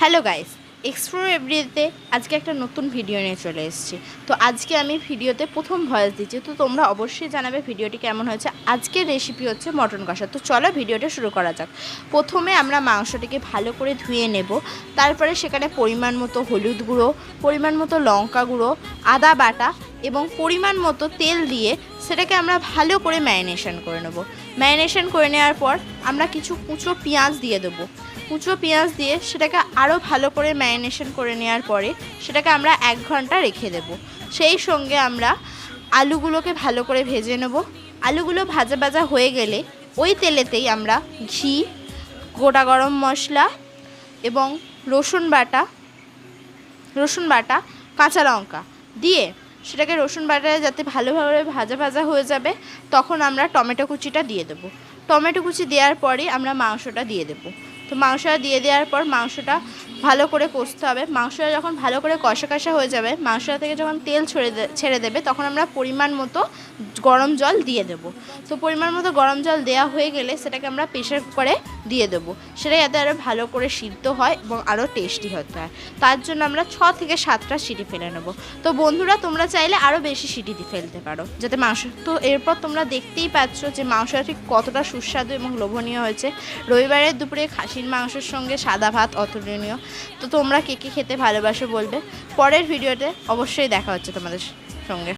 Hello guys, explore এভরিতে আজকে একটা নতুন ভিডিও নিয়ে চলে এসেছি। তো আজকে আমি ভিডিওতে প্রথম ভয়েস দিচ্ছি, তো তোমরা অবশ্যই জানাবে ভিডিওটি কেমন হয়েছে। আজকের রেসিপি হচ্ছে মটন কষা। তো চলো ভিডিওটা শুরু করা যাক। প্রথমে আমরা মাংসটিকে ভালো করে ধুয়ে নেব। তারপরে সেখানে পরিমাণ মতো হলুদ গুঁড়ো, পরিমাণ মতো লঙ্কা গুঁড়ো, আদা বাটা এবং পরিমাণ মতো তেল দিয়ে সেটাকে আমরা ভালো করে ম্যারিনেশন করে নেব। ম্যারিনেশন করে নেওয়ার পর আমরা কিছু কুচো পেঁয়াজ দিয়ে দেবো। কুচো পেঁয়াজ দিয়ে সেটাকে আরও ভালো করে ম্যারিনেশন করে নেওয়ার পরে সেটাকে আমরা 1 ঘন্টা রেখে দেব। সেই সঙ্গে আমরা আলুগুলোকে ভালো করে ভেজে নেব। আলুগুলো ভাজা ভাজা হয়ে গেলে ওই তেলেতেই আমরা ঘি, গোটা গরম মশলা এবং রসুন বাটা, কাঁচা লঙ্কা দিয়ে সেটাকে রসুন বাটায় যাতে ভালোভাবে ভাজা ভাজা হয়ে যাবে, তখন আমরা টমেটো কুচিটা দিয়ে দেবো। টমেটো কুচি দেওয়ার পরে আমরা মাংসটা দিয়ে দেবো। তো মাংসটা দিয়ে দেওয়ার পর মাংসটা ভালো করে কষতে হবে। মাংসটা যখন ভালো করে কষা কষা হয়ে যাবে, মাংসটা থেকে যখন তেল ছেড়ে দেবে, তখন আমরা পরিমাণ মতো গরম জল দিয়ে দেবো। তো পরিমাণ মতো গরম জল দেওয়া হয়ে গেলে সেটাকে আমরা প্রেশার কুকারে দিয়ে দেবো। সেটা যাতে আরও ভালো করে সিদ্ধ হয় এবং আরও টেস্টি হতে হয়। তার জন্য আমরা 6 থেকে 7টা সিটি ফেলে নেব। তো বন্ধুরা, তোমরা চাইলে আরও বেশি সিটি ফেলতে পারো যাতে মাংস। তো এরপর তোমরা দেখতেই পাচ্ছ যে মাংসটা ঠিক কতটা সুস্বাদু এবং লোভনীয় হয়েছে। রবিবারের দুপুরে খাসির মাংসের সঙ্গে সাদা ভাত অতুলনীয়। তো তোমরা কে কে খেতে ভালোবাসো বলবে। পরের ভিডিওতে অবশ্যই দেখা হচ্ছে তোমাদের সঙ্গে।